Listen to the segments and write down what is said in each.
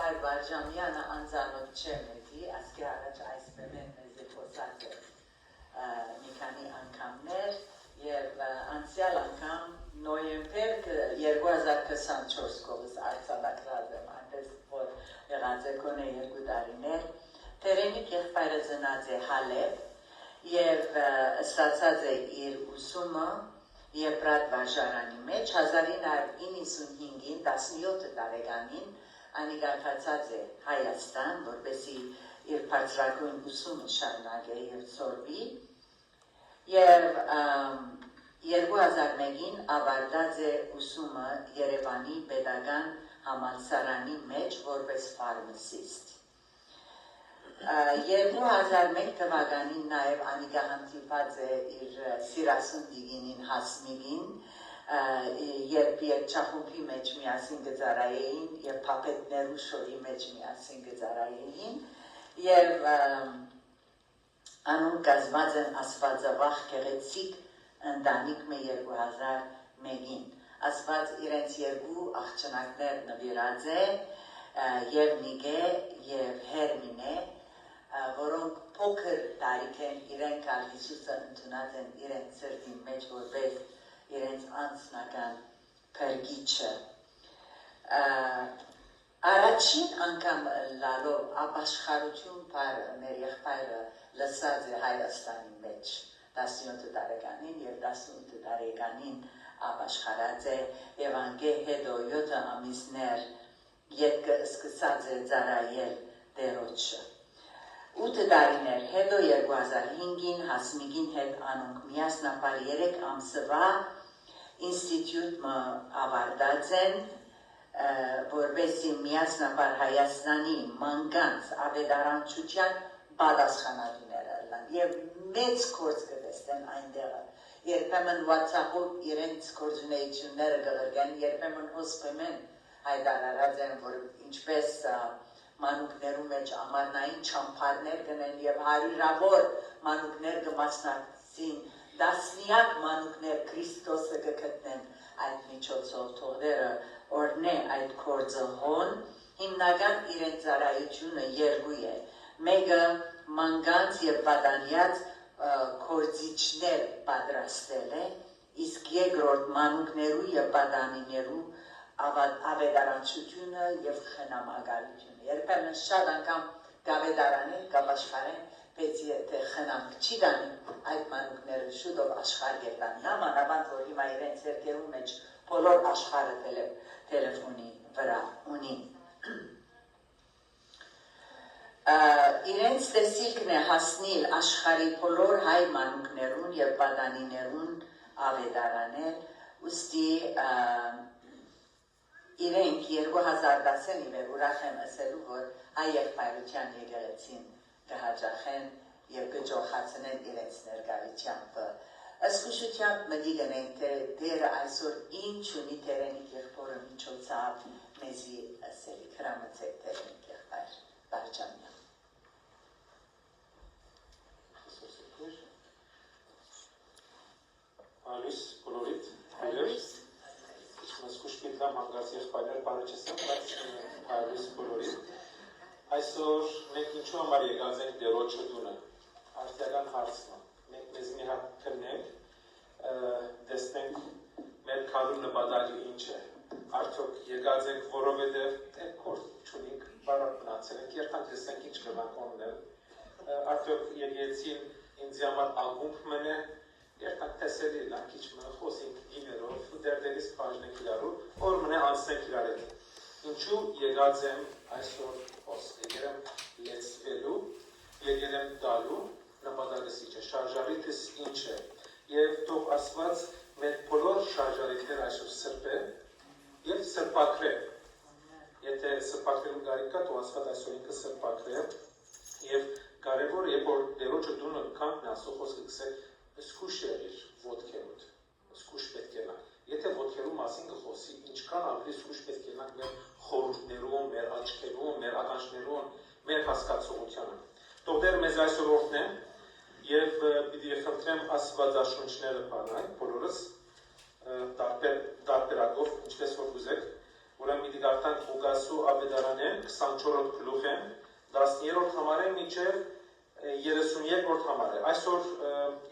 Եղբայր Վարժանյանը անձանոտ չեմ էդի, ասկի առաջ այս բեմեն մեզ է խոսած է մի քանի անգամներ և անցյալ անգամ նոյեմբեր 2024 կողս արձանագրած եմ, այնպես որ եղած է կոնե 2 տարիներ, Տերենիկ եղբայրը ծնած է Հալեբ և ստացած է իր ուսումը Եբրատ վարժարանի մեջ 1995-ին 17 տարեկանին անիգարթացած է Հայաստան, որպեսի իր բարձրագույն ուսումը շարունակե և ծորվի և 2001-ին ավարտած է ուսումը Երևանի պետական համալսարանի մեջ որպես ֆարմասիստ 2001 թվականին նաև անիգա հանդիպած է իր սիրասուն դիգինին Հասմիկին երբ երկչախումբի մեջ միասին գծարայեին և պապետներու շոյի մեջ միասին գծարայեին և անուն կազմած են ասվածավախ կեղեցիկ ընտանիք մե 2001-ին ասված իրենց երկու աղջնակներ նվիրած է և Նիգե և Հերմինե որոնք փոքր տարիք են իրենք ալ Հիսուսը ընդունած են իրենց սրտի մեջ որպես իրենց անձնական փրկիչը առաջին անգամ լալով ապաշխարություն մեր եղբայրը լսած է Հայաստանի մեջ 17 տարեկանին և 18 տարեկանին ապաշխարած է և անգե հետո 7 ամիսներ ետքը սկսած է ծարայել դերոջը 8 տարիներ հետո 2005-ին Հասմիկին հետ անոնք միասնապար 3 ամսվա ինստիտյուտ ավարտած են որպեսի միասնապար Հայաստանի մանգանց ավետարանչության պատասխանատուները լան և մեծ կորձ կտեսնեն այնտեղը երբեմն WhatsApp-ով իրենց գործունեությունները կղրգեն երբեմն հոսպեմեն հայտարարած են որ ինչպես մանուկներու մեջ ամառնային չամփարներ գնեն և հարյուրավոր մանուկներ կմասնակցին դասնյակ մանուկներ Քրիստոսը կգտնեն այդ միջոցով թողները օրնե այդ կորձը հոն հիմնական իրենց ծառայությունը երկու է մեկը մանգանց և պատանյաց կորձիչներ պատրաստել է իսկ երկրորդ մանուկներու և պատանիներու ավետարանչությունը և խնամակալությունը երբեմն շատ անգամ գավետարանեն կապաշխարեն բայց եթե խնամք չի դանի այդ մանուկները շուտով աշխարհ կերտան նամանավանդ որ հիմա իրենց երկերու մեջ բոլոր աշխարհը տելեֆոնի վրա ունի իրենց տեսիլքն է հասնիլ աշխարհի բոլոր հայ մանուկներուն և պատանիներուն ավետարանել ուստի իրենք 2010-ի վեր ուրախ եմ ասելու, որ հայ եղբայրության եկեղեցին կհաճախեն և կջոխացնեն իրենց ներկայությամբ։ Ըսկուշությամբ մտի գնենք, թե դերը այսօր ինչ ունի Տերենիկ եղբորը միջոցով մեզի ասելի, հրամցեք Տերենիկ եղբայր Վարժանյան։ Ալիս բոլորիդ, հայլերս, Մսկուշ պիտլամ հանգարց եղբայրներ բարեչեսան, բայց հայլիս բոլորիդ։ Այսօր մենք ինչու համար եկած ենք դերոջը դունը, արդյական հարցնը, մենք մեզ մի հատ կնենք, դեսնենք մեր քարու նպատակը ինչ է, արդյոք եկած ենք որովհետև կորդ չունենք բարակ մնացել ենք, երբան դեսնենք ինչ կվանք օննել, արդյոք եկեցին ինձ համար ագումբ մնե, երբան տեսելի լանքիչ մնը խոսինք գիներով, դերդերից պաժնենք իրարու, որ մնե անցնենք իրար հետ։ Ինչու եկած եմ այսօր խոսք, եկեր եմ լեցվելու, եկեր եմ դալու, նպատակս ինչ է, շարժարիթս ինչ է, և թող ասված մեր բոլոր շարժարիթներ այսօր սրբ է և սրպակրե, եթե սրպակրելու գարիք կա, թող ասված այսօր ինքը սրպակրե և կարևոր է, որ դերոջը դունը կանքն ասո խոսքը կսեք Սկուշ եղիր ոտքերուդ, սկուշ պետք է լանք, եթե ոտքերու մասին կխոսի, ինչքան ավելի սկուշ պետք է լանք մեր խորհուրդներում, մեր աչքերում, մեր ականջներում, մեր հասկացողությանը։ Թող դեր մեզ այսօր օրհնեմ և պիտի խնդրեմ աստվածաշունչները բանալ, բոլորս տարբերակով, ինչպես որ կուզեք, ուրեմն պիտի կարդանք Ղուկաս Երասու Աբեդարանեն 24-րդ գլուխ են 10-րդ համարը մինչև 33-րդ համարը։ Այսօր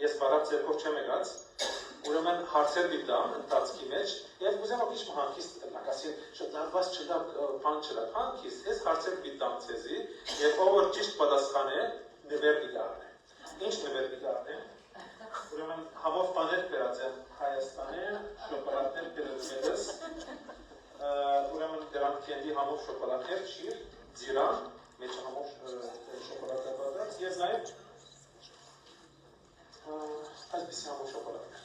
ես բարակ ձեռքով չեմ եկած, ուրեմն հարցեր դիտամ ընթացքի մեջ եւ ուզեմ ակիչ հանգիստ տնակ, ասել շտարված չդա բան չդա, հանգիստ, ես հարցեր դիտամ ցեզի եւ ով ճիշտ պատասխանը նվեր դիգարն է։ Ինչ նվեր դիգարն է։ Ուրեմն համով բաներ բերած եմ Հայաստանին, շոկոլադներ բերած ես։ Ուրեմն դրանք կենդի համով շոկոլադներ, շիր, ձիրան, մեջ համով շոկոլադներ բերած եւ նաեւ այսպիսի համով շոկոլադներ։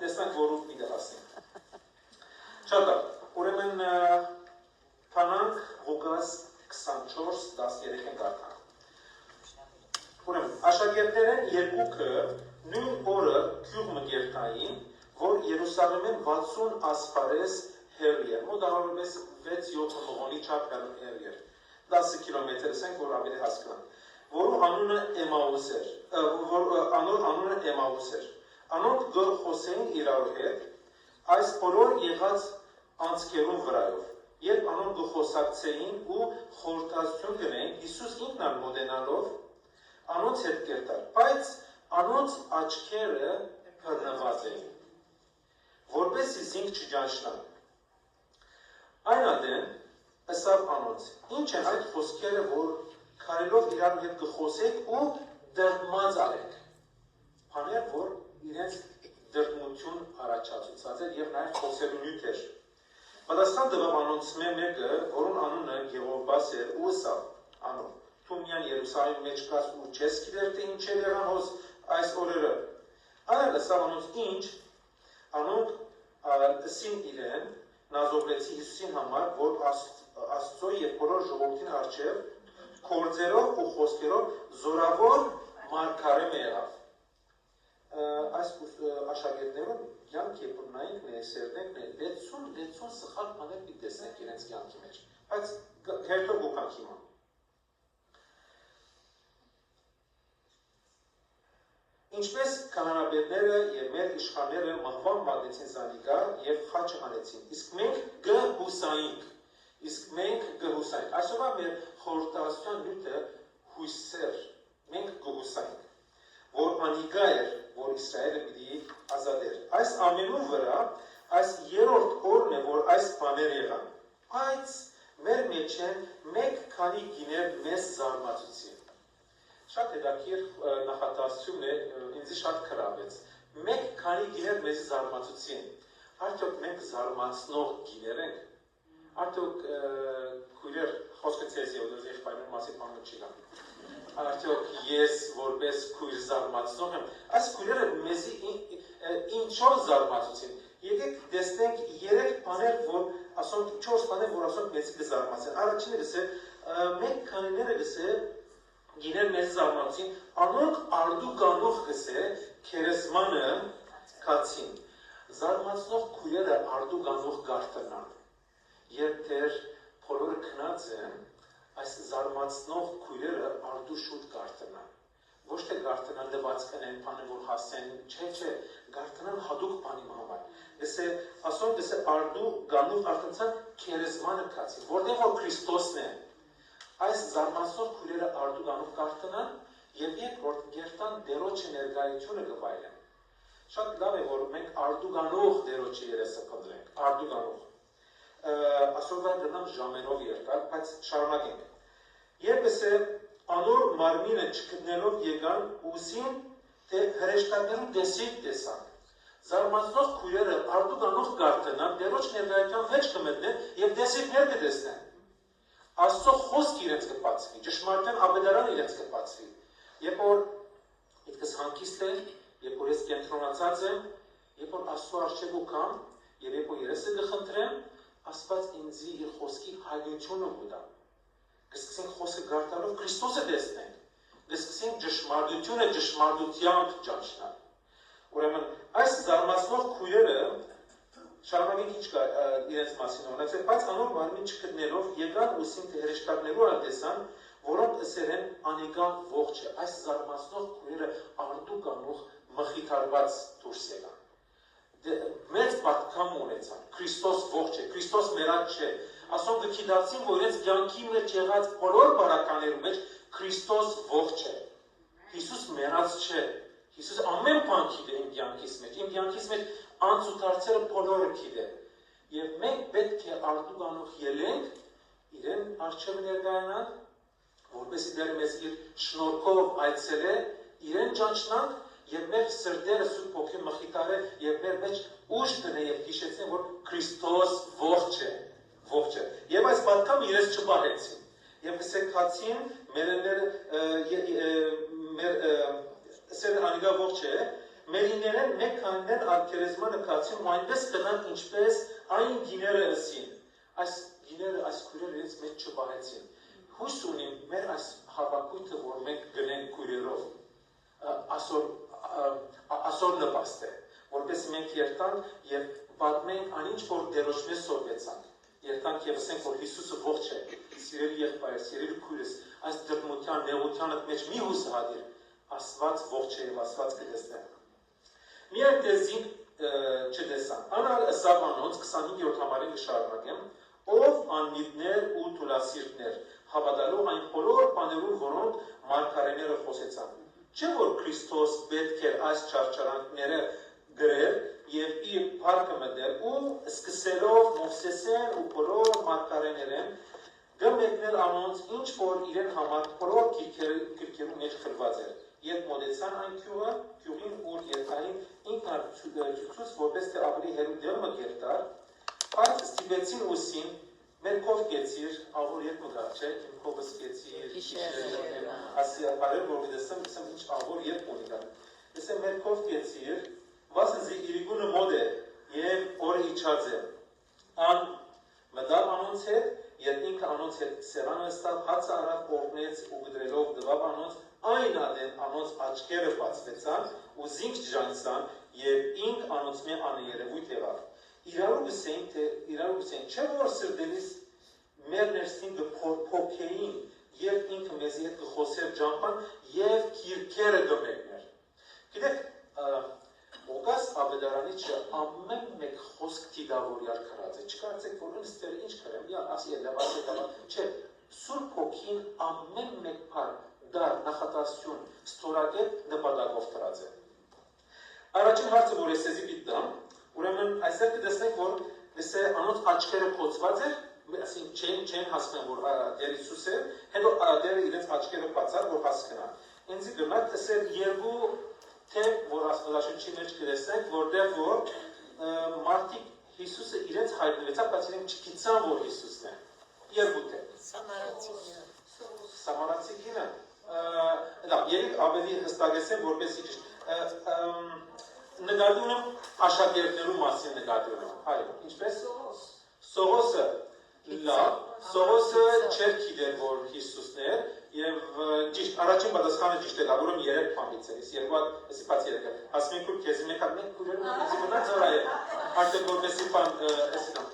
Տեսնանք որով մի դասենք։ Շատ լավ, ուրեմն փանանք Ղուկաս 24:13 են կարդանք։ Ուրեմն աշակերտներն երկուքը նույն օրը գյուղ մգերտային, որ Երուսաղեմեն 60 ասպարես հեռի էր, մոտավորապես 6-7 մղոնի չափ հեռի էր, 10 կիլոմետր ասենք, որ ավելի հասկանանք, որու անունը Էմաուս էր, անոնք խոսեին իրար հետ, այս բոլոր եղած անցքերուն վրայով, երբ անոնք խոսակցեին ու խորհրդածություն գնեին, Հիսուս ինքն մոտենալով անոնց հետ կերտար, բայց անոնց աչքերը բռնված էին, որպեսզի զինք չճանչնան։ Այն ադեն ըսավ անոնց, ինչ են այդ խոսքերը, որ քարելով իրար հետ կխոսեք ու դրդմած արեք, բաներ, որ իրենց դրդմություն առաջացուցած էր եւ նաեւ խոսելու նյութ էր։ Պատասխան տվավ անոնց մեկը, որուն անունը Գեղովբաս էր, ու ըսավ անոնց, դու միան Երուսաղեմի մեջ կաս ու չես գիտեր թե ինչ էր եղան հոս այս օրերը։ Այլ ըսավ անոնց ինչ, անոնք ըսին իրեն նազովրեցի Հիսուսին համար, որ Աստծո եւ բոլոր ժողովրդին առջև կորձերով ու խոսքերով զորավոր մարգարե եղավ։ Այս աշակերտները կյանք երբ նայենք ներսերնենք 60 սխալ բաներ պիտի տեսնենք իրենց կյանքի մեջ, բայց հերթով գուքանք հիմա։ Ինչպես քահանաբերները եւ մեր իշխանները մահվան մատեցին Զանիկա եւ խաչը հանեցին, իսկ մենք գհուսայինք, այսօր մեր խորհրդածության նյութը հույսեր, մենք գհուսայինք, որ անիգա էր, որ Իսրայելը պիտի ազատեր։ Այս ամենու վրա այս երրորդ օրն է, որ այս բաներ եղան, բայց մեր մեջ են մեկ քանի գիներ մեզ զարմացուցին։ Շատ հետաքրքիր նախադասություն է, ինձ շատ քրավեց։ Մեկ քանի գիներ մեզ զարմացուցին։ Արդյոք մենք զարմացնող գիներ ենք։ Արդյոք քույրեր խոսքը ցեզի ու եղբայրների մասին բանը չի գա։ Արդյոք ես որպես քույր զարմացնող եմ։ Այս քույրերը մեզի ինչով զարմացուցին։ Եկեք տեսնենք 3 բաներ, որ ասոնք 4 բաներ, որ ասոնք մեզ կզարմացեն։ Առաջինը գսե մեկ քանիները գսե գիներ մեզ զարմացին, անոնք արդուկանող գսե քերեսմանը կացին։ Զարմացնող քույրերը արդուկանող գարտնան։ Երբ դեր բոլորը քնած են, այս զարմացնող քույրերը արդու շուտ գարտնան։ Ոչ թե գարտնան դված կնեն, բանը որ հասեն, չէ, գարտնան հատուկ բանի համար։ Գսե ասոն գսե արդու գանող արտնցան քերեսմանը կացին, որտեղ որ Քրիստոսն է։ Այս զարմացնող քույրերը արդու գանող գարտնան եւ երկրորդ գերտան դերոջը ներկայությունը գվայելեն։ Շատ լավ է, որ մենք արդու գանող դերոջը երեսը փնտրենք, արդու գանող։ Այսօրվա դրանք ժամերով երկար, բայց շարունակենք։ Երբ է անոր մարմինը չգտնելով եկան ուսին, թե հրեշտակներու դեսիք տեսան։ Զարմացնող քույրերը արդու գանող գարտնան, դերոջ ներկայության մեջ կմտնեն եւ դեսիքներ կտեսնեն։ Աստծո խոսք իրենց կբացվի, ճշմարտության աբեդարան իրենց կբացվի։ Երբ որ իդքս հանգիստ է, երբ որ ես կենտրոնացած եմ, երբ որ Աստծո առջև կամ եւ երբ որ երեսը կխնդրեմ, Աստված ինձի իր խոսքի հայտնությունը կտա։ Կսկսենք խոսքը գարտալով Քրիստոսը տեսնենք։ Կսկսենք ճշմարտությունը ճշմարտությամբ ճանչնալ։ Ուրեմն այս զարմացնող քույրերը շարունակենք ինչ կա իրենց մասին օրնացել, բայց անոր մարմին չգտնելով եկան ուսին թե հրեշտակներու ալտեսան, որոնք ըսել են անեկան ողջ է։ Այս զարմացնող քույրերը արդու կանող մխիթարված դուրս եկան։ Մեծ պատկամ ունեցան, Քրիստոս ողջ է, Քրիստոս մերած չէ, ասոն գքիդացին, որ իրենց կյանքի մեջ եղած բոլոր բարականերու մեջ Քրիստոս ողջ է։ Հիսուս մեռած չէ։ Հիսուս ամեն բան գիտե իմ կյանքիս մեջ։ Իմ կյանքիս մեջ անցուդարձերը բոլորը գիտե։ Եվ մենք պետք է արտուգանող ելենք իրեն առջև ներկայանալ, որպեսզի դեռ մեզ իր շնորհքով այցելե, իրեն ճանչնանք եւ մեր սրտերը Սուրբ Հոգի մխիթարե եւ մեր մեջ ուժ դնե եւ հիշեցնե, որ Քրիստոս ողջ է, ողջ է։ Եվ այս պատկամ իրենց չբահեցին։ Եվ սեքացին մեր սեր անիգա ողջ է, մերիներեն մեկ քաններ ալքերեզմանը կացին ու այնպես կնան ինչպես այն գիները ըսին։ Այս գիները, այս քույրերը իրենց մեջ չբահեցին։ Հույս ունիմ մեր այս հավաքույթը, որ մենք գնենք քույրերով, ասոր նպաստ է, որպես մենք երթանք և պատմենք անինչ, որ դերոշմե սովեցանք, երթանք և ասենք, որ Հիսուսը ողջ է, սիրելի եղբայր, սիրելի քույրս, այս դրդմության, նեղությանդ մեջ մի հուսահատիր, Աստված ողջ է և Աստված կտեսնե։ Միայն տեսինք չտեսան, անալ ըսավ անոնց 25-րդ համարին կշարունակեմ, ով անմիտներ ու թուլասիրտներ, հավատալու այն բոլոր բաներուն, որոնք մարգարեները խոսեցան։ Չէ՞ որ Քրիստոս պետք էր այս չարչարանքները գրել եւ իր փառքը մտել ու սկսելով Մովսեսեն ու բոլոր մարգարեներեն գմեկներ անոնց ինչ որ իրեն համար բոլոր քիրքերու մեջ խրված էր։ Երբ մոտեցան այն գյուղին ուր երկային ինքնացուց որպես թե ավելի հերու դեր մգերտար, բայց ստիպեցին ուսին մեր կով կեցիր, ավոր երբ մգար, չէ, իմ կովս կեցիր, ասի ապարել, որ գդեսեմ, իսեմ ինչ ավոր երբ ունիկան։ Իսեմ մեր կով կեցիր, վասնզի իրիգունը մոդ է և օրը իչած է։ Ան մդավ անոնց հետ, երբ ինքը անոնց հետ սերանը ստավ, հացը արավ օրնեց ու գդրելով դվավ անոնց, այն ադեն անոնց աչքերը բացվեցան ու զինք ջանցան և ինք անոնց մե աներևույթ եղավ։ Իրարու գսեն, չէ որ սրդենիս մեր ներսին գփոքեին և ինքը մեզի հետ գխոսեր ջամպան և կիրքերը գմեկներ։ Գիտեք, Ոգաս ավետարանիչը ամեն մեկ խոսք տիդավորյար կրած է, չկարծեք, որ ընստեր ինչ կրեմ, ասի ելավ, ասի ելավ, չէ, Սուրբ Հոգին ամեն մեկ պար, դար, նախատասություն, ստորագետ նպատակով կրած է։ Առաջին հարցը, որ ես եզի պիտ դամ, ուրեմն այսեր կտեսնենք, որ լսե անոնց աչքերը փոցված էր, չեն հասկան, որ դեր Իսուս է, հետո դերը իրենց աչքերը բացար, որ հասկնան։ Ինձի գնակ տեսեր երկու թե, որ Աստվածաշնչի մեջ կտեսնենք, որտեղ որ մարդիկ Հիսուսը իրենց հայտնվեցավ, բայց իրենք չգիտան, որ Հիսուսն է։ Երկու թե։ Սամարացի գինը։ Դա, երեք ավելի հստակեցեմ, որպեսի ճիշտ։ Նկատի ունեմ աշակերտներու մասին նկատի ունեմ։ Այո, ինչպես? Սողոսը լավ, Սողոսը չէր գիտեր, որ Հիսուսն էր, և ճիշտ, առաջին պատասխանը ճիշտ է լավ, ուրեմ երեք բան բիցերիս, երկու հատ, էսի պաց երեքը, ասում ենք ուր կեզի մեկ հատ, մենք կուրերում ինձի մնաց վրա է, արդեն որպեսի բան, էսի կամ,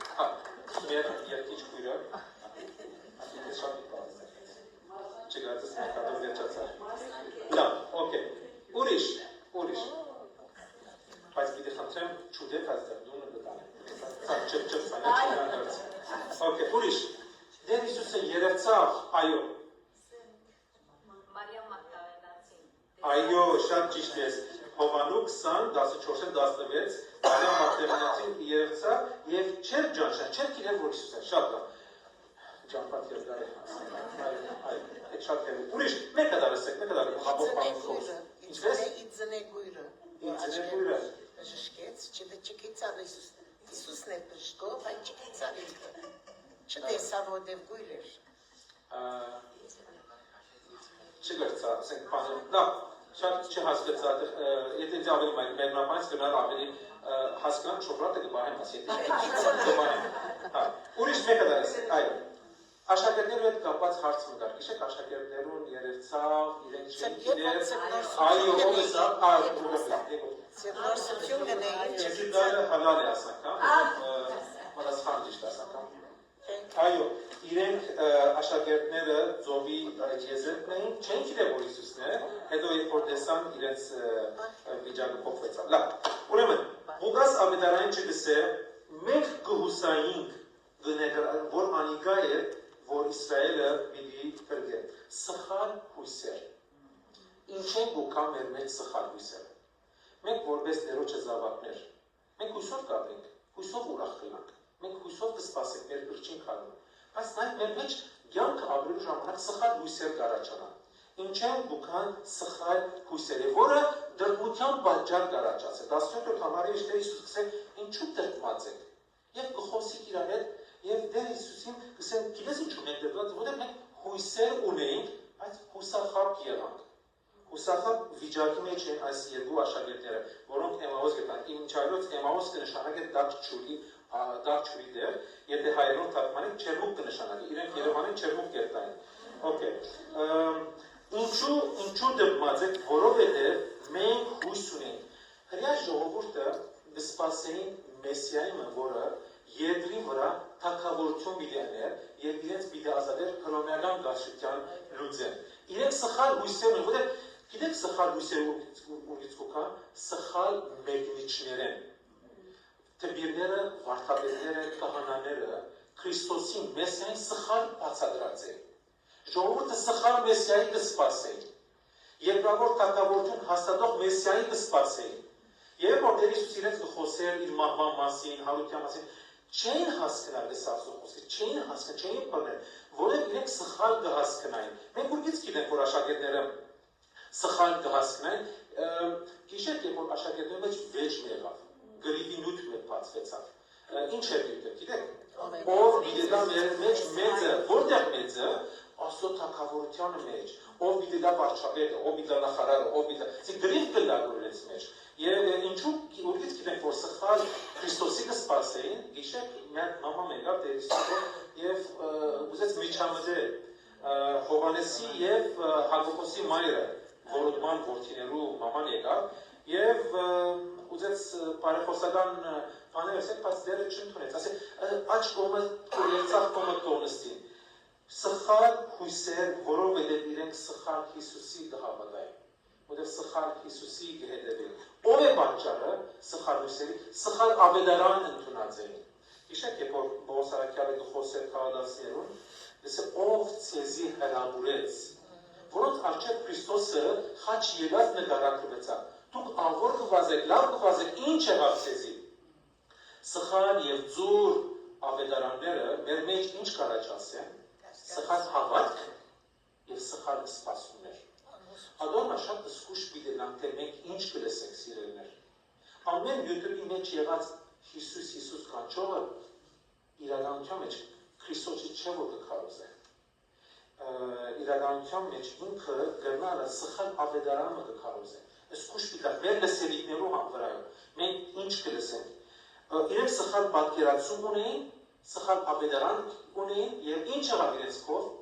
մեր երկիչ կույրը, ես շատ մի բան չգարծես մեկ հատով վերջացար։ Լավ, օքեյ, ուրիշ, բայց գիտի խնդրեմ չուդեք այստեղ դունը գտանեմ, չպ սանյակ Okay, ուրիշ, դեր Հիսուսը երևցավ, այո։ Մարիամ Մագդալենացին։ Այո, շատ ճիշտ ես, Հովանու 20:14-16, Մարիամ Մագդալենացին երևցավ և չեր ջանշան, չեր կիրել, որ Հիսուս է, շատ լավ։ Ջանպատ երկար է, այո, շատ հերու։ Ուրիշ, մեկ հդարսեք, հաբող բանում խոս։ Ինչպես? Իձնեգույրը։ Ժշկեց, չգիցավ Իսուսն է բժշկով, այն չգիցավ ինքը, չտեսավ ոտև գույր էր։ Չգրծա, ասենք բանը, լավ, շատ չհասկացա, եթե ինձ ավելի մերնապանից գնալ ավելի հասկանան շոկրատը գբահեմ աս, եթե գբահեմ։ Ուրիշ մեկը դարեսեք, այո, աշակերտներու հետ կապած հարց մգար, գիշեք աշակերտներուն երևցավ, իրենք չեն կիրեր, այո, ով էսավ, Սերնորսություն գնեին Եզի դարը հալալ է ասանք, մրասխան ճիշտ ասանք, այո, իրենք աշակերտները ծովի եզերքն էին, չեն կիրել, որ Իսուսն է, հետո երբ որ տեսան իրենց վիճակը փոխվեցավ, լավ, ուրեմն, Ղուկաս ավետարանին չգսե, մենք կհուսայինք որ անի անգա է, որ Իսրայելը պիտի կրգե։ Սխալ հույսեր։ Ինչ են գուկա մեր մեջ սխալ հույսերը։ Մենք որպես Տերոջը զավակներ, մենք հույսով կապենք, հույսով ուրախ կլանք, մենք հույսով կսպասենք մեր կրճին քարում։ Բայց նաև մեր մեջ կյանքը ապրելու ժամանակ սխալ հույսեր կառաջանան։ Ինչ են գուքան սխալ հույսերը, որը դրմության պատճառ կառաջացել։ 17-րդ համարի մեջ Տեր Հիսուս գսել, ինչու դրմած եք։ Եվ գխոսիկ իր հետ, եւ Տեր Հիսուսին գսել, գիտես ինչու մենք դրված, որտեղ մենք հույսեր ունեինք, բայց հուսախաբ եղանք։ Հուսախաբ վիճակի մեջ են այս երկու աշակերտները, որոնք Էմաուս գտան։ Ինչ այլոց Էմաուս կնշանակի դակ չուրի դեր, եթե հայերեն թարգմանենք չերմուկ կնշանակի, իրենք Երևանին չերմուկ կերտային։ Okay։ Ինչու դրմած եք, որովհետև մենք հույս ունենք։ Հրյա ժողովուրդը կսպասեին Մեսիայինը, որը երկրի վրա թագավորություն պիտի աներ եւ իրենց պիտի ազատեր հռոմեական գարշության լուծեն։ Իրենք սխալ հույսեր ունեն, որովհետև գիտեք սխալ հույսերը ուրից կոքա, սխալ մեկնիչներ են։ Տբիրները, վարդապետները, կահանաները Քրիստոսին Մեսիային սխալ բացատրած են։ Ժողովուրդը սխալ Մեսիայի կսպասեին։ Երկրավոր թագավորություն հաստատող Մեսիայի կսպասեին։ Երբ որ Տեր Հիսուս իրենց կխոսեր իր մահվան մասին, հարության մասին, չէին հասկանալ այս ասողոսը, չէին հասկանալ, չէին բռնել, որովհետև իրենք սխալ կհասկանային։ Մենք ուրից գիտենք, որ աշակերտները սխալ կհասկանային, գիշեր երբ որ աշակերտների մեջ վեճ եղավ, գրիվի նույթ մեկ բացվեցավ։ Ինչ էր դիտել, գիտեք։ Ով գիտելա մեր մեջ մեծը, որտեղ մեծը, Աստծո թագավորության մեջ, ով գիտելա վարչապետը, ով գիտելա նախարարը, ով գիտելա, ասի գրիվ կլա գորից մեջ։ Եվ ինչու ուրից գիտենք, որ սխալ Քրիստոսի կսպասեին, գիշեր մեր մաման եկավ Տեր Հիսուսով եւ ուզեց միջամտել Հովհաննեսի եւ Հակոբոսի մայրը, որոդման որդիներու մաման եկավ եւ ուզեց բարեխոսական բաներ ասել, բայց դերը չընդունեց, ասել աչ կողմը երցախ կողմը կողնստին։ Սխալ հույսեր, որովհետև իրենք սխալ Հիսուսի կհավատային, որովհետև սխալ Հիսուսի կհետևեն։ Ով է պատճառը սխալ հույսերի, սխալ ավետարան ընդունած էին։ Հիշեք, երբ որ Պողոս առաքյալը գխոսեր քաղաքացիներուն, ասել ով ցեզի հրավուրեց, որոնց առջև Քրիստոսը խաչ ելած նկարագրվեցավ։ Դուք ավոր կվազեք, լավ կվազեք, ինչ եղավ ցեզի։ Սխալ եւ ձուր ավետարանները մեր մեջ ինչ կառաջացեն։ Սխալ հավատք եւ սխալ սպասումներ։ Ադոնա շատ զգուշ պիտենանք, թե մենք ինչ կլսենք սիրելիներ։ Ամեն YouTube-ի մեջ եղած Հիսուս կանչողը իրականության մեջ Քրիստոսի չէ որ կքարոզե։ Իրականության մեջ ինքը գնալը սխալ ավետարանը կքարոզե։ Զգուշ պիտա մեր լսելիքներու համվրայով մենք ինչ կլսենք։ Իրենք սխալ պատկերացում ունեին, սխալ ավետարան ունեին եւ ինչ եղավ իրենց կողմ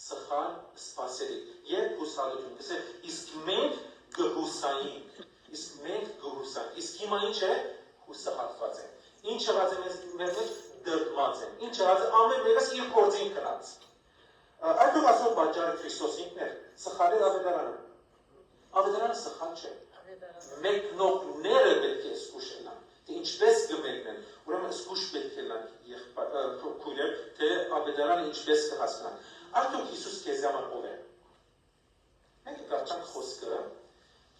սխալ սպասելիք եւ հուսալություն։ Ասել իսկ մենք գհուսայինք, իսկ հիմա ինչ է հուսահատված են։ Ինչ եղած է մեր մեջ դրդմած են։ Ինչ եղած է ամեն մեկս իր գործին կնած։ Այդու ասող պատճառը Քրիստոս ինքն էր, սխալ էր ավետարանը։ Ավետարանը սխալ չէ։ Մեկնողները պետք է զգուշ լինեն։ Թե ինչպես կմեկնեն, ուրեմն զգուշ պետք է լինեն քույրեր, թե ավետարանը ինչպես կհասկանան։ Արդյոք Հիսուս քեզ համար ով է։ Մենք կարծանք խոսքը,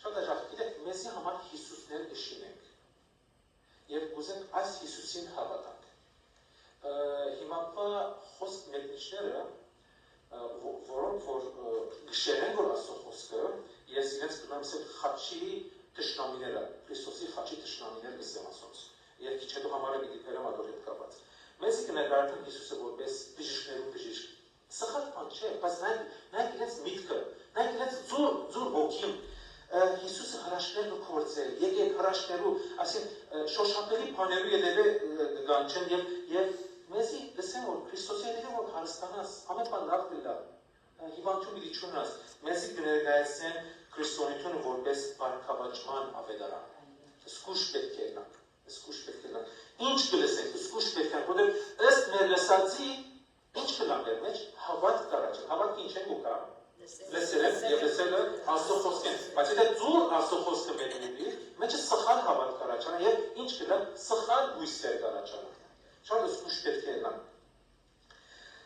շատ այժմ գիտեք, մեզի համար Հիսուսներ կշինենք։ Եվ կուզենք այս Հիսուսին հավատանք։ Հիմա խոսք մեկնիչները, որոնք որ գշերեն որ ասող խոսքը, ես իրենց կնամ ասել խաչի թշնամիները, Քրիստոսի խաչի թշնամիներ գսեմ ասոնց։ Եվ քիչ հետո համարը պիտի բերեմ ադոր հետ կապած։ Մեզ կներկայացնեն Հիսուսը որպես բժիշկներու բժիշկ։ Սխալ բան չէ, բայց նայեք իրենց միտքը, նայեք իրենց ձուր հոգին։ Հիսուսը հրաշքներ կորցել, եկեք հրաշքներու, ասեն շոշափելի բաներու ետևը գանչեն եւ մեզի լսեն որ Քրիստոսի ետևը որ հարստանաս, ամեն բան լավ կլա։ Հիվանդություն պիտի չունենաս, մեզի կներկայացնեն քրիստոնեությունը որպես բարգավաճման ավետարան։ Զգուշ պետք է լինենք, զգուշ պետք է լինենք։ Ինչ կլսենք, զգուշ պետք է, որովհետև ըստ մեր լսածի ինչ կլա մեր մեջ հավատք կառաջանա։ Հավատքը ինչ է գուկա։ Լսել եւ լսելը Աստծո խոսքն, բայց եթե ձուր Աստծո խոսքը մեկնի, մեջը սխալ հավատք կառաջանա եւ ինչ կլա սխալ հույսեր կառաջանա։ Շատ զգուշ պետք է լինենք։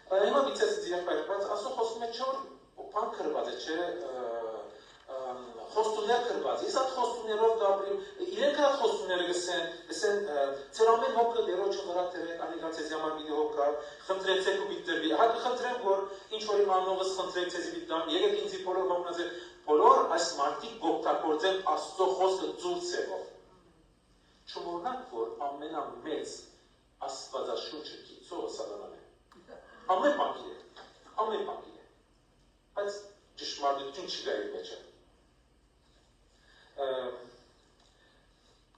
Հիմա միցես ձիապայր, բայց ասո խոսում է չէ որ բան կրված է, չէ խոստումներ կրված։ Ես այդ խոստումներով դաբրիմ, իրենք այդ խոստումները գսեն, ծեր ամեն հոգը դերոջը վրա դրեք, անիգացեզի համար մի հոգա, խնդրեցեք ու բիդրվի։ Հատը խնդրեմ, որ ինչ-որ իմ անողս խնդրեք ծեզի բիդդամ, եկեք ինձի բոլոր մոմնազեր, բոլոր այս մարդիկ գոգտագործեն Աստծո խոսքը ծուր ծևով։ Չմոռնանք, որ ամենամեծ Աստվածաշունչը գիծողը Սատանան է։ Ամեն բան գիտե, բայց ճշմարտություն չկա իր մեջը։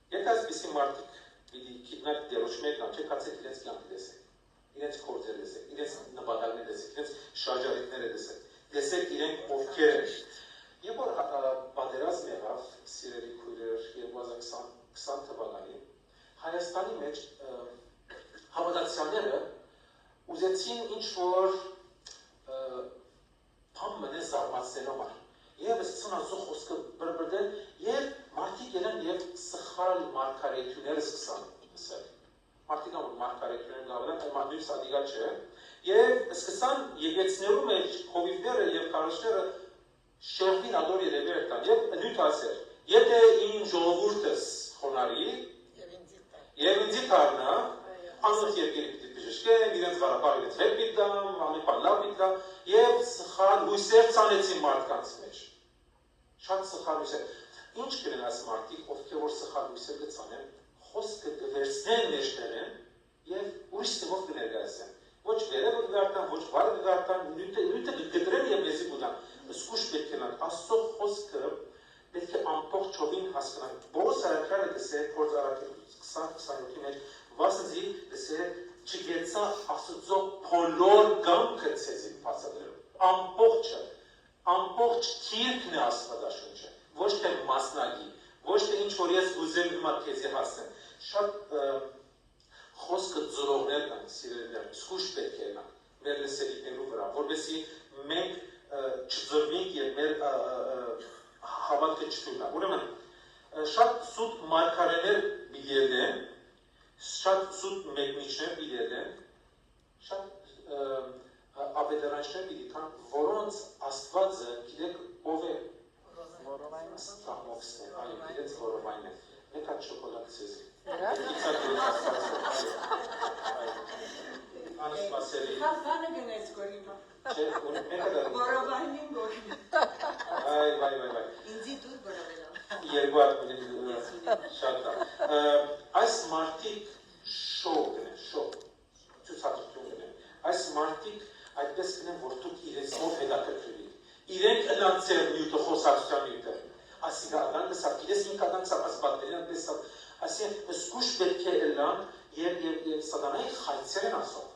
Եթե այսպիսի մարդիկ պիտի քիդնապ դերոջ մեկն չէ, կացեք իրենց կյանքը տեսեք, իրենց գործերը տեսեք, իրենց նպատակները տեսեք, իրենց շարժարիտները տեսեք իրենք ովքեր են։ Եվ որ պատերազմ եղավ, սիրելի քույրեր, 2020 թվականին, Հայաստանի մեջ հավատացյալները ուզեցին ինչ-որ բան մնե զարմացնելու համար։ Եվ սկսան Աստծո խոսքը բրբրդել, և մարդիկ ելան և սխալ մարգարեությունները սկսան ասել։ Մարդիկ որ մարգարեությունները գավելան, այլ նույն սադիգա չէ։ Եվ սկսան եկեցնելու մեջ հովիվները և կարաշները շեղվին ադոր երևեր տան, և նույն ասեր, եթե իմ ժողովուրդս խոնարի, և ինձի թարնա, անոց երկերի պիտի բժշկեն, իրենց Ղարաբաղ իրենց հետ պիտամ, ամեն բան լավ պիտա, և սխալ հույսեր ցանեցին մարդկանց մեջ։ Շատ սխալ հույսեր։ Ինչ կրեն այս մարդիկ, ովքեր որ սխալ հույսեր կցանեն, խոսքը կվերցնեն մեջտեղեն և ուրիշ ծևով կներկայացնեն։ Ոչ վերևը կգարտան, ոչ վարը կգարտան, նույնը կգտրեն և մեզի կուտան։ Սկուշ պետք է նանք, Աստծո խոսքը պետք է ամբողջովին հասկանանք։ Պողոս Արաքյալը գսե Փորձ Արաքել 20-27-ի մեջ վասնզի գսե չգեցա Աստծո բոլոր գամքը ցեզի բացատրելու։ Ամբողջ թիրքն է Աստվածաշունչը, ոչ թե մասնագի, ոչ թե ինչ որ ես ուզեմ հիմա քեզի հասնեմ։ Շատ խոսքը ծրողներ կան, սիրելիներ, զգուշ պետք է գնանք մեր լսելիքներու վրա, որովհետեւ մենք չձրվենք եւ մեր հավատքը չթույլնա։ Ուրեմն շատ սուտ մարգարեներ բիդելեն, շատ սուտ մեկնիչներ բիդելեն, շատ աբեդարաններ բիդիկան, որոնց Աստվածը գիտեք ով է Ստամոքսն է, այո, իրենց որովայն է։ Մեկ հատ շոկոլադ ցեզի։ Անսպասելի։ Խաղանը գնեց գորիմա։ Չէ, մեկ հատ։ Որովայնին գորիմա։ Այ։ Ինձի դուր որովելա։ Երկու հատ շատ լավ։ Այս մարդիկ շոկ են, ցուցադրություն են։ Այս մարդիկ այդպես կնեն, որ դուք իրենցով հետաքրքրվի։ Իրենք ըլան ձեր նյութը խոսակցության նյութը։ Ասիկա ադան լսավ, իրես ինք ադան ցավ ասպատերին լսավ։ Ասեն, զգուշ պետք է ըլան և սատանայի խայցեր են ասող։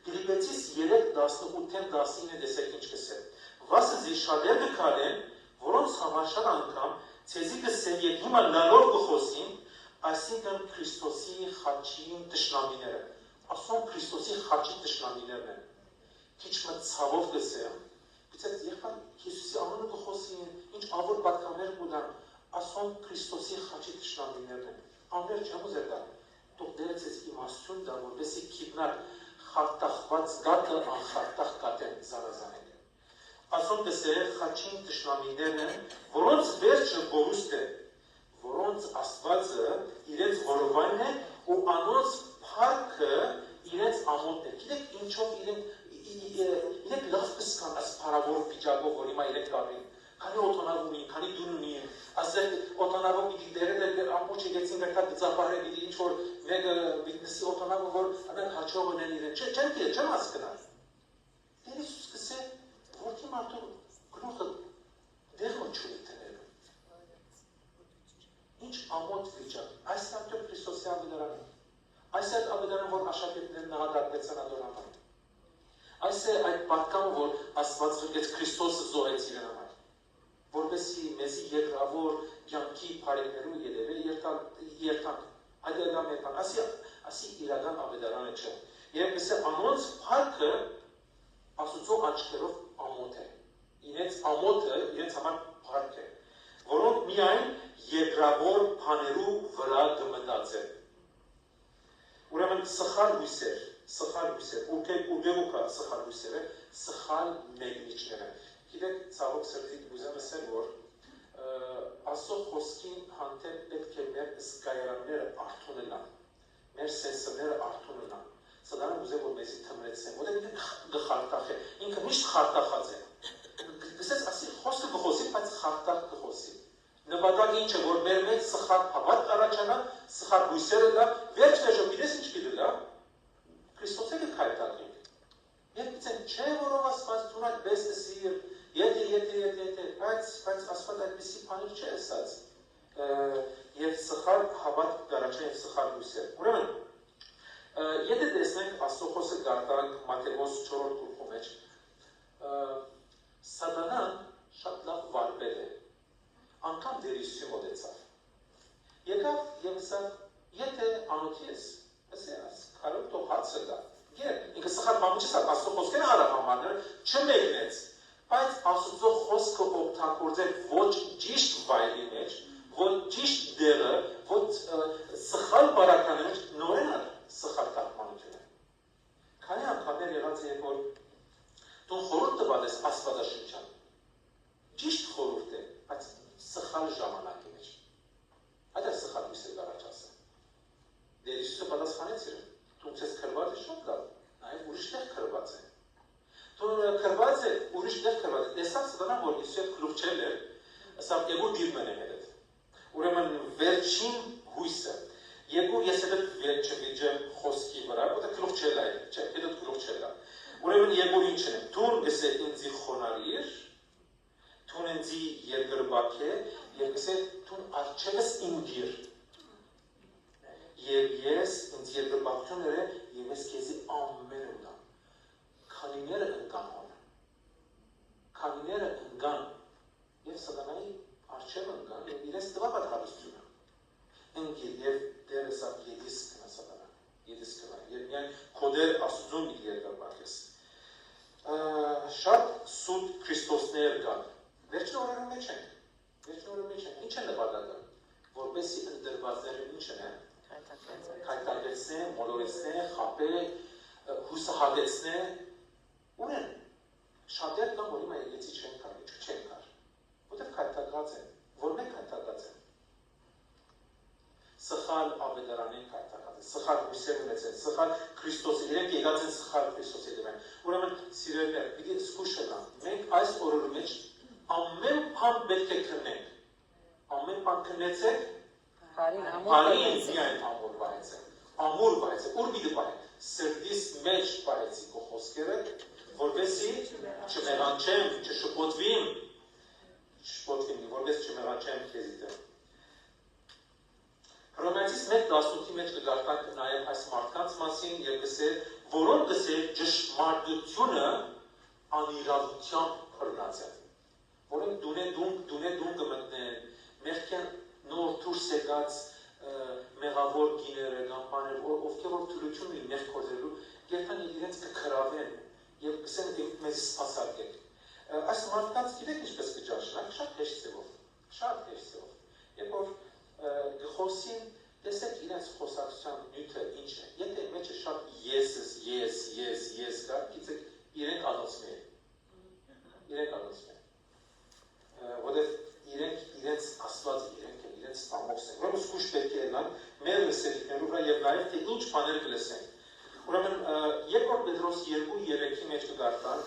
Փիլիպեցիս 3:18-19 տեսեք ինչ կսե։ Վասնզի շատեր կքալեն, որոնց համար շատ անգամ ցեզի կսեն և հիմա լալով կխոսին, այսինքն Քրիստոսի խաչին թշնամիները։ Ասում Քրիստոսի խաչի թշնամիներն են։ Քիչ մը ցավով կսեմ։ Գուցե եղան Հիսուսի անունը կխոսին, ինչ ավոր պատկաններ կունան, ասում Քրիստոսի խաչի թշնամիներն են։ Անվեր չեմ ուզել դա։ Դուք դերեց ես իմաստություն դա, որպեսզի քիդնար խարտախված գատը անխարտախ գատեն զարազանեն։ Ասում կսե խաչին թշնամիներն են, որոնց վերջը գորուստ է, որոնց Աստվածը իրենց որովայնն է ու անոնց փառքը իրենց ամոթն է։ Գիտեք ինչով իրենք լավ կսկան այս փառավոր վիճակով, որ հիմա իրենք կապին։ Քանի օտանավ ունին, քանի դուն ունին, ասել օտանավը պիտի դերել ամբողջ եկեցին վերքա ծափարը պիտի ինչ որ մեկը վիտնեսի օտանավը որ անեն հաճող ունեն իրեն։ Չեմ հասկանալ։ Դեր Հիսուս կսե որքի մարդու գլուխը դեղը չունի դնելու։ Ինչ ամոթ վիճակ։ Այս արդյոք Քրիստոսի ավետարանը։ Այս այդ ավետարանը, որ աշակերտներն նահատակվեցան ադորանալ։ Այս է այդ պատկանը, որ Աստված զրկեց Քրիստոսը զոհեց իրեն համար։ Որպեսզի մեզի երկրավոր կյանքի բարեկներու ելևել երթանք։ Այդ էլ լավ երթանք։ Ասի իրական ավետարանը չէ։ Եվ ասե անոնց փառքը Աստծո աչքերով ամոթ է։ Իրենց ամոթը իրենց համար փառք է, որոնք միայն երկրավոր բաներու վրա կմտածեն։ Ուրեմն սխալ հույսեր սխալ հույսեր, ուդևուկա սխալ հույսերը, սխալ մեկնիչները։ Գիտեք, ցավոք սրտի ուզեմ ասել, որ Աստծո խոսքին հանդեպ պետք է մեր զգայարանները արթունանան, մեր սենսորները արթունանան։ Սատանան ուզում որ մեզի թմրեցնեն, որտեղ ինքը գխարտախ է, ինքը միշտ խարտախած է։ Գսես ասի խոսքը գխոսի, բայց խարտախ գխոսի։ Նպատակը ինչ է, որ մեր մեջ սխալ հավատ առաջանա, սխալ հույսերը լա, վերջնեջը գիտես ինչ գիտել լա, Քրիստոսը կքայտակի։ Եվ գիտեն, չէ որով ասված դունակ բեսը սիր, եթե, բայց ասված այդպիսի բաներ չէ ասած։ Եվ սխալ հավատ դարաչան եւ սխալ հույսեր։ Ուրեմն, եթե տեսնենք Աստծո խոսքը գարտանք Մատթեոս 4-րդ գլխի մեջ, Սատանան շատ լավ վարպետ է։ Անկամ դերիսյու մոտեցավ։ Եկավ եւ ասավ, եթե անոթի ես, ասես, կարո՞ղ թող հացը գա։ Ինքը սխալ բան չի ասա, Աստծո խոսքերը հարավամանները չմեկնեց, բայց Աստծո խոսքը օգտագործել ոչ ճիշտ վայրի մեջ, ոչ ճիշտ դերը, ոչ սխալ բարականի մեջ նորեն սխալ տապմանությունը։ Քանի անգամներ եղած է, որ դու խորհուրդ տվել ես Աստվածաշնչյան, ճիշտ խորհուրդ է, բայց սխալ ժամանակի մեջ։ Այդ է սխալ հույսը առաջ ասը։ Դեր Հիսուսը պատասխանեց իրեն, դու ցես քրված ես շատ լավ, նաև ուրիշ տեղ քրված է։ Դու քրված է, ուրիշ տեղ քրված է։ Տեսավ Սատանան, որ Հիսուսը քլուխչել է, ասավ եկու դիրմեն է հետ։ Ուրեմն վերջին հույսը, եկու ես հետ չվիճեմ խոսքի վրա, որտեղ քլուխչել է, չէ, հետո քլուխչել է։ Ուրեմն եկու ինչ է, դու գսե ինձի խոնարիր, դու ինձի երկրբակ է, եւ գսե դու արջևս ինգիր։ Եվ ես ինձ երկրբակությունները եւ ես քեզի ամեն ունամ։ Քանիները ընկան, եւ Սատանայի արջև ընկան, եւ իրենց տվավ այդ հարստությունը։ Ընկիր եւ դերը սա յետիս կնա Սատանան, յետիս կնա, եւ միայն քոդեր Աստծուն իր երկրբակ ես։ Շատ սուտ Քրիստոսներ կան։ Վերջին օրերում մեջ ենք, ինչ է նպատակը, որպեսզի ընդդրվածները ինչ են, քայտակեցնեն, մոլորեցնեն, խաբեն, հուսահատեցնեն, ունեն, շատեր կան, որ հիմա եկեցի չեն կար, չեն կար, որտեղ քայտակած են, որ մենք քայտակած են, սխալ ավետարանեն քայտակած են, սխալ հույսեր ունեցեն, սխալ Քրիստոսը, իրենք եկած են սխալ Քրիստոսի դեմ, ուրեմն սիրելիներ, պիտի զգուշ եղան, մենք այս օրերու մեջ ամեն բան պետք է քննենք, ամեն բան քննեցեք, Հարին միայն ամուր վայեցեք, ուր պիտի վայեք, սրտիս մեջ վայեցի քո խոսքերը, որպեսզի չմեղանչեմ, չշփոթվիմ, որպես չմեղանչեմ քեզի դեմ։ Հռոմեացիս 1:18-ի մեջ կգարտանք նաև այս մարդկանց մասին եւ գսե, որոնք գսե ճշմարտությունը անիրավությամբ բռնած են, որոնք դունե կմտնեն, մեղքեն նոր դուրս եկած մեղավոր գիները կամ բաներ, ովքեր որ թուլություն ունին մեր կոզելու, երթան իրենց կքրավեն եւ կսեն մեզ սպասարկեք։ Այս մարդկանց գիտեք ինչպես կճաշնակ, շատ հեշտ ձևով։ Երբ որ գխոսին, տեսեք իրենց խոսակցության նյութը ինչ է։ Եթե մեջը շատ ես կա, գիտեք իրենք անոցմի են։ Որտեղ իրենց աստված իրենց ստամոքս են, որոնց զգուշ պետք է ելան մեր լսելիքներու վրա եւ նաեւ թե ինչ բաներ կլսեն։ Ուրեմն երկրորդ Պետրոս 2:3-ի մեջ կգարտան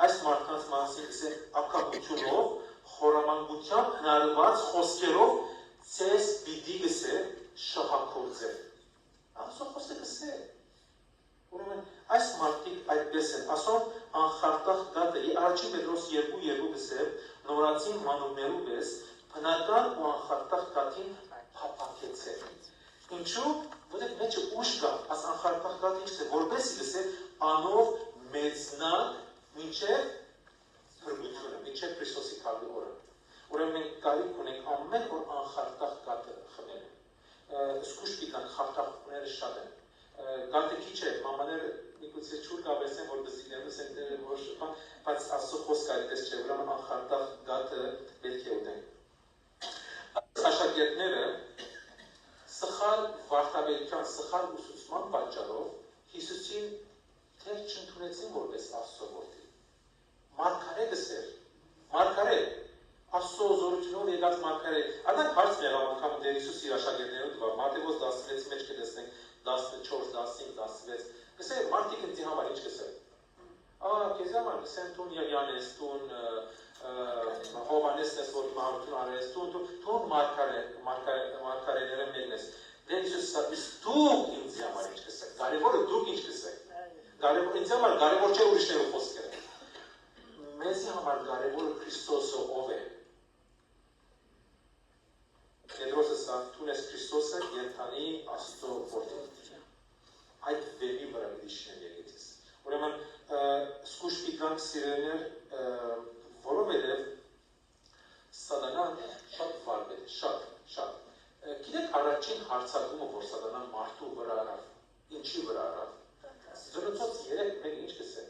այս մարդկանց մասին գսեն ակամությունով, խորամանկությամբ հնարված խոսքերով ցես պիտի գսե շահակորձել։ Աստծո խոսքը գսե։ Ուրեմն այս մարդիկ այդպես են, ասում անխարտախ դատը, առաջին Պետրոս 2:2 գսե նորացին մանուկներու պես բնական ու անխարտախ դատին փափակեցել։ Ինչու՞, որտեղ մեջը ուժ կա, աս անխարտախ դատը ինչ է, որպեսզի գսե անով մեծնալ մինչև փրկությունը, մինչև Քրիստոսի քարի օրը։ Ուրեմն մենք կարիք ունենք ամեն օր անխարտախ դատը խմել։ Զգուշ պիտանք, խարտախները շատ են։ Գալտը քիչ է, մամաները միգուցե չուր կաբեսեն, որ բզիներս են, բայց Աստծո խոսքը այդպես չէ, ուրեմն անխարտախ դատը պետք է ուտենք։ Աշակերտները սխալ վարդապետության, սխալ ուսուցման պատճառով Հիսուսին դեր չընդունեցին որպես Աստծո որդի։ Մարգարե գսեր, մարգարե, Աստծո զորությունով եկած մարգարե։ Անակ հարց եղավ անգամ Տեր Հիսուս իր աշակերտներով դվա, Մատթեոս 16-ի մեջ կտեսնենք 14, 15, 16, գսեր մարդիկ ինձի համար ինչ գսեր։ Քեզ համար գսեն տուն Եղիանես, տուն Հովանեսն ես, որ մահություն արես, տուն մարգարեները մեկն ես։ Տեր Հիսուսը դուք ինձի համար ինչ գսեք, կարևորը դուք ինչ գսեք։ Ինձ համար կարևոր չէ ուրիշներով խոսքերը։ Մեզի համար կարևորը Քրիստոսը ով է։ Պետրոսը սա տուն ես Քրիստոսը ենթանի Աստծո որդին։ Այդ վերի վրա դիշն եկեցես։ Ուրեմն սկուշ պիտանք սիրելներ որովհետև Սատանան շատ վարպետ է, շատ։ Գիտեք առաջին հարցակումը, որ Սատանան մարդու վրա արավ, ինչի վրա արավ։ Զրուցոց 3-1 ինչ կսե։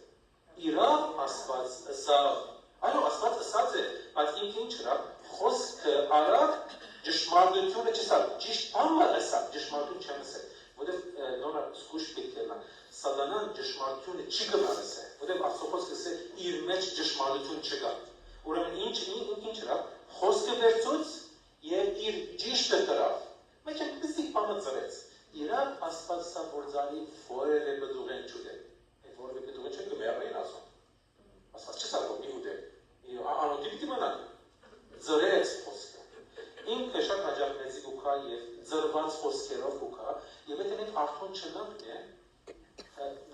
Իրավ Աստված ըսավ, այո Աստված ըսած է, բայց ինքը ինչ հրավ, խոսքը արավ ճշմարտությունը չսավ, ճիշտ բանը ըսավ, ճշմարտություն չեմ ըսել, որտև նորա սկուշ պետք է լան, Սատանան ճշմարտությունը չի գնարս է, որտև Աստծո խոսքը սե իր մեջ ճշմարտություն չկա, ուրեմն ինչ հրավ, խոսքը վերցուց և իր ճիշտը կրավ, մեջ են կսիկ բանը ծրեց, իրավ Աստված սա որձալի որև է բդուղեն չուդել, այդ որև է բդուղեն չուդել կմերն են ասում, Աստված չսար որ մի ուդել, անոտի պիտի մնան, ծրեց խոսքը, ինքը շատ հաջակ մեծի կուքա և ծրված խոսքերով կուքա, և եթե մենք արդոն չնանքն է,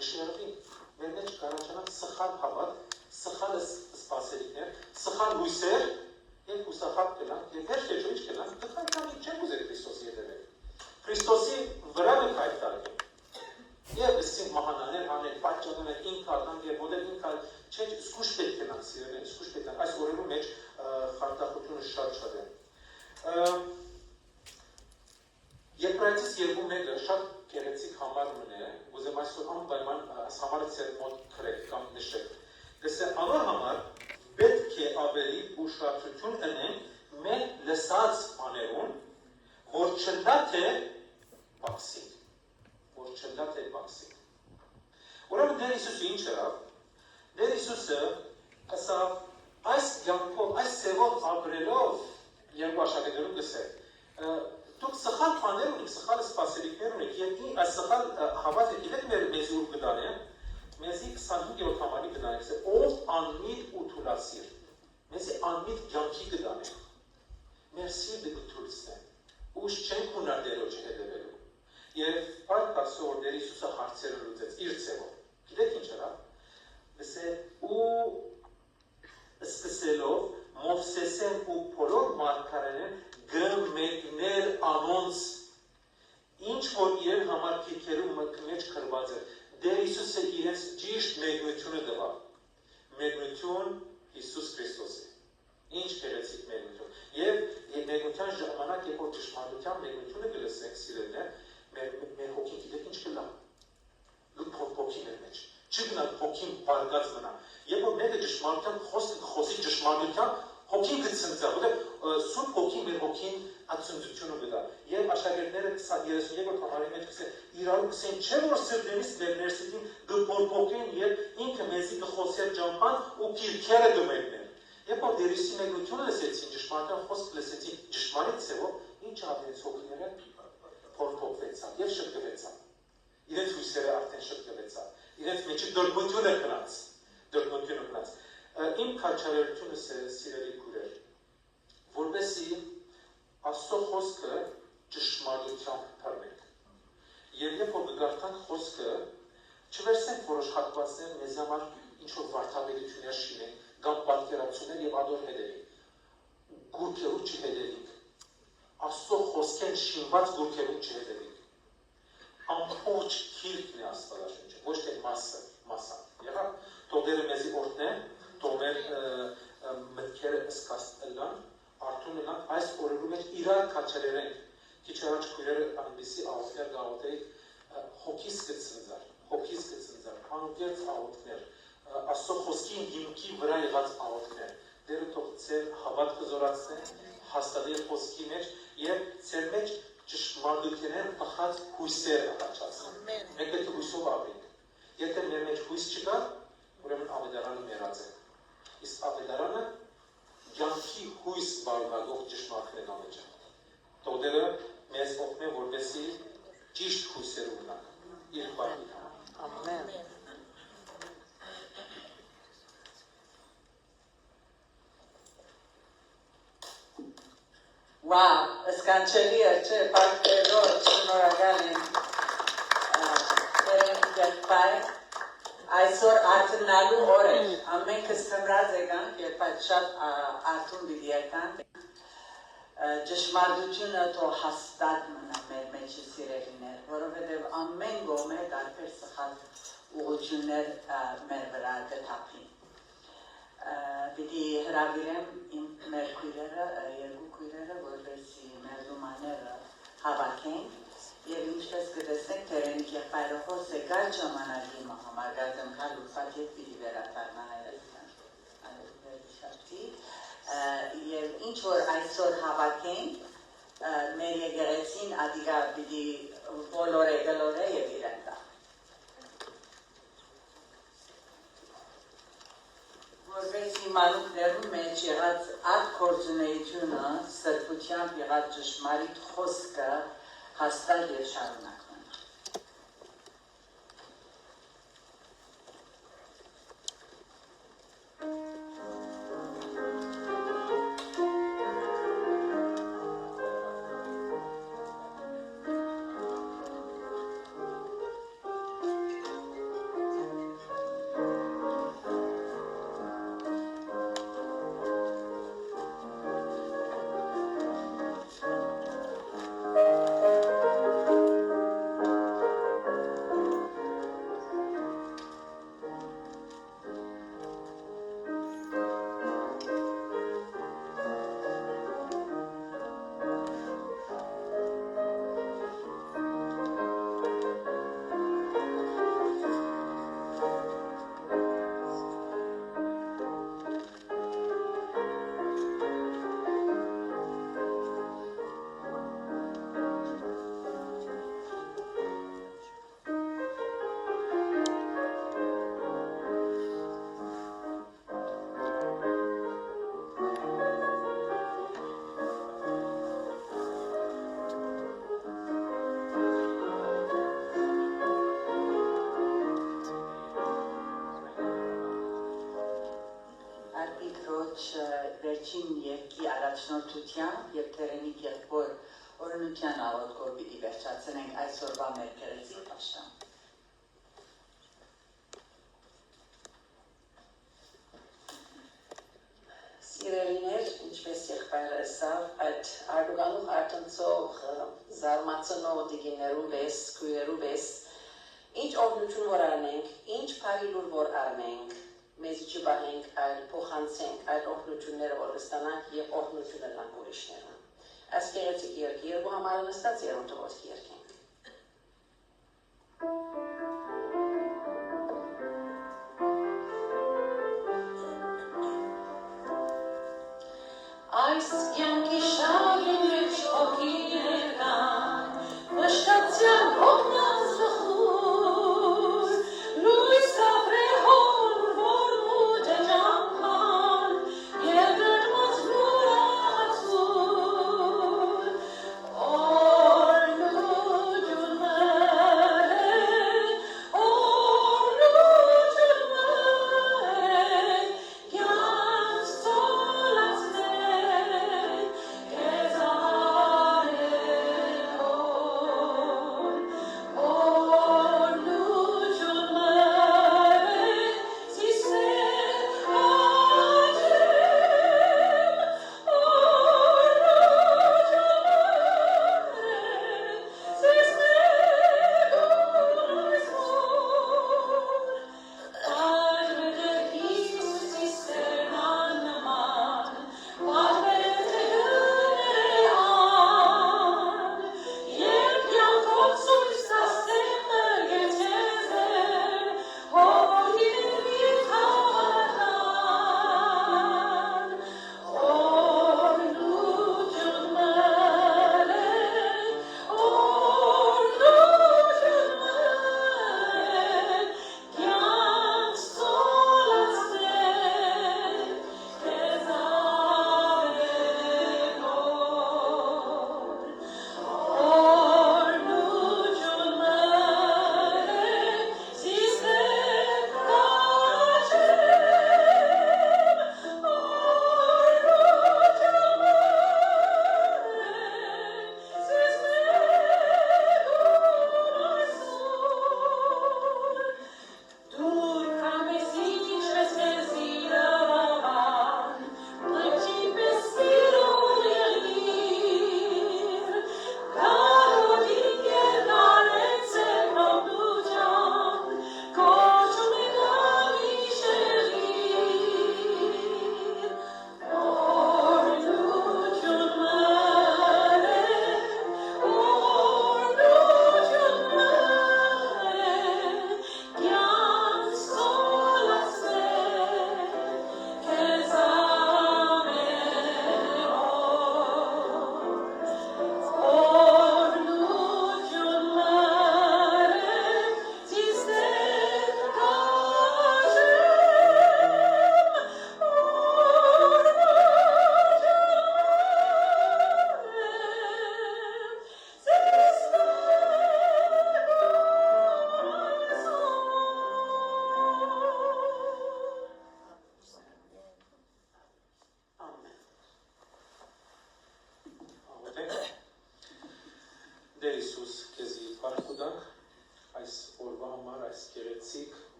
գշներովին, մեր մեջ կարանչանանք սխալ հավատ, սխալ սպասելիքներ, սխալ հույսեր, և հուսախապ կլանք, և հեշտ է ինչ կլանք, դխան կամի չեմ ուզեր Քրիստոսի հետևել։ Քրիստոսի վրա նկայք տարեք, և ըսին մահանաներ հանեք, պատճաններ ինք ատանք և ոտել ինք ալ, չէ սկուշ պետք են անցիրել, սկուշ պետք են, այս օրերու մեջ խարտախությունը շատ է։ Եբրայեցիս երկու մեկը շատ կեղեցիկ համար մն է, ուզեմ այսօր անպայման այս համարը ծեր մոտ կրեք կամ նշեք։ Գսե անոր համար պետք է ավելի ուշադրություն ընենք մենք լսած բաներուն, որ չլա թե բաքսիկ։ Ուրեմն Տեր Հիսուսը ինչ հրավ, Տեր Հիսուսը ասավ այս յանքով, այս սևով ապրելով երկու աշակերտներուն գսել, դուք սխալ բաներ ունիք, սխալ սպասելիքներ ունիք, և այս սխալ հավատը գիտեք մեզի ուր գտան է, մեզի 25-րդ համարի գտան է, ով անմիտ ու թուլասիր, մեզի անմիտ յանքի գտան է, մեր սիրտը գթուլսն, ուշ չենք ունար դերոջը հետևելու, և այդ կասը որ Տեր Հիսուսը հարցերը լուծեց իր ծևով, գիտեք ինչ հրա, ու սկսելով Մովսեսեն ու բոլոր մարգարեներն գմեկներ անոնց, ինչ որ իրեն համար քիքերու մեջ քրված է, Տեր Հիսուսը իրենց ճիշտ մեկնությունը տվավ, մեկնություն Հիսուս Քրիստոս է, ինչ գեղեցիկ մեկնություն, և մեկնության ժամանակ, երբ որ ճշմարտության մեկնությունը կլսենք սիրելիներ, մեր հոգին գիտեք ինչ կլա, հոգի մեր մեջ, չգնալ հոգին բարգած մնա, երբ որ մեկը ճշմարտության խոսի ճշմարտության, հոգին գծնծա, որտեղ սուրբ հոգին մեր հոգին ացնծությունը գտա, և աշակերտները 32-րդ համարի մեջ կսեն, իրարու կսեն, չէ որ սրտենից մեր սրտին գպորպոկեն և ինքը մեզի կխոսեր ճամպան ու կիրքերը գմեկներ, երբ որ Տեր Հիսուսի մեկնությունը լսեցին, ճշմարտության խոսքը լսեցին, ճշմարիտ ծևով, ինչ ավերից հոգիները փորփոքվեցան և շրջվեցան, իրենց հույսերը արդեն շրջվեցան, իրենց մեջի դրկությունը կնաց, իմ քաջալերությունը սիրելի քուրեր, որպեսզի Աստծո խոսքը ճշմարտությամբ բռնենք, և երբ որ կգարթանք խոսքը, չվերցնենք որոշ հատվածներ մեզ համար ինչ որ վարդապետություններ շինենք, կամ պատկերացումներ և ադոր հետևենք, գուրքերու չհետևենք, Աստծո խոսքեն շինված գուրքերու չհետևենք, ամբողջ քիրքն է Աստվածաշունչը, ոչ թե մասը, եղավ, թող Տերը մեզի օրհնե, թող մեր մտքերը ըսկաստ ըլլան, արդյուն ըլլան, այս օրերու մեջ իրար քաջալերենք, քիչ առաջ քույրերը այնպիսի աղոթքներ գաղոթեիք, հոգիս կծնծար, անկեղծ աղոթքներ, Աստծո խոսքի հիմքի վրա եղած աղոթքներ, Տերը թող ձեր հավատքը զորացնե, հաստատել խոսքի մեջ և ձեր մեջ ճշմարտություններ պխած հույսեր առաջացնեն, մենք պետք է հույսով ապրենք, Եթե մեր մեջ հույս չկա, ուրեմն ավետարանը մեռած է։ Իսկ ավետարանը կյանքի հույս բառնալով ճշմարտներն մեջ է։ Տոդերը մեզ օգնեն, որպեսզի ճիշտ հույսեր ունենանք իր բառի համար։ Ամեն։ Wow, scancelli c'è parte rosso, ragazzi. Այսօր արտնալու օր է, ամենքը ստմրած եկանք, երբ այդ շատ արտուն բիդի եկանք, ճշմարտությունը թող հաստատ մնա մեր մեջի սիրելիներ, որովհետև ամեն գոմ է տարբեր սխալ ուղղություններ մեր վրա գտափին։ Պիտի հրավիրեմ մեր քույրերը, երկու քույրերը, որպեսզի մեր դումաները հավաքենք, եւ ինչպես կտեսնեք, Տերենիկ եղբայրոս է գալ ժամանակի համար գազեմ կալ ուրվագետ պիտի վերադառնա հայրենի եւ ինչ որ այսօր հավաքենք, մեր եկեղեցին ադիգա պիտի բոլորե գլորե եւ իրեն տա։ Որպես մանուկներում մեջ եղած այդ գործունեությունը, սրբությամբ եղած ճշմարիտ խոսքը հաստատ եւ շարունակվում։ Վերջին երկի առաջնորդությամբ եւ Տերենիկ եղբոր օրենության աղոթքով պիտի վերջացնենք այսօրվա մեր քրեցի պաշտան։ Սիրելիներ, ինչպես եղբայրը ասավ, այդ արդուգանուղ արտընծող զարմացնող դիգիներու պես, քույրերու պես, ինչ օգնություն որ արնենք, ինչ բարի լուր որ արնենք, մեզ չբահենք, այլ փոխանցենք այդ օգնությունները, որ ստանանք եւ օգնությունը տանք ուրիշներին։ Այս գեղեցիկ երկու համար նստած երրորդ ոսկի երկենք։ Այս կյանքի շարին մեջ օգիներ կան, վշտացյան օգնած զխուր, լույս ապրե հոր, որ մուտ է ճամփան, և դրմած նուրացուր, օր նուջուն մեր, յան ստոլացներ,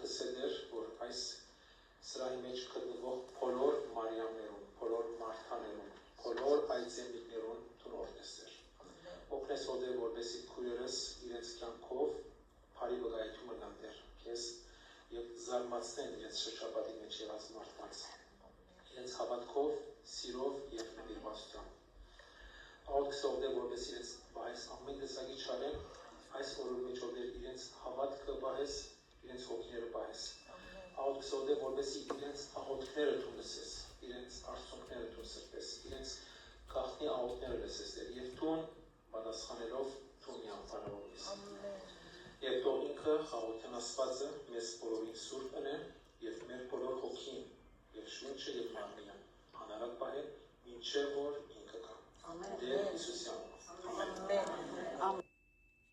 աղոթքս է դեր, որ այս սրահի մեջ գտնվող բոլոր մարիամներուն, բոլոր մարդաներուն, բոլոր այդ զենիկներուն դու օրհնես։ Օգնես որդեր, որպեսզի քույրերս իրենց կյանքով բարի վկայություն կան դեր քեզ եւ զարմացնեն իրենց շրջապատի մեջ եղած մարդկանց։ Իրենց հավատքով, սիրով եւ նվիրվածությամբ։ Աղոթքս որդեր, որպեսզի իրենց վայս ամեն տեսակի չարեն, այս օրվա մեջ որդեր իրենց հավատքը վահես, իրենց հոգիները վահես։ Աղոթքս որդեր, որպեսզի իրենց աղոթքները դու լսես, իրենց արցունքները դու սրբես, իրենց գաղտնի աղոթքները լսես եւ դու պատասխանելով դու միանվանով ես։ Եվ թող ինքը աղոթյան Աստվածը մեզ բոլորին սուրբ ընե եւ մեր բոլոր հոգին եւ շունչը եւ մարմինը անարատ պահել, մինչեւ որ ինքը գա։ Ամեն։ Դեր Հիսուսի անունով։ Ամեն։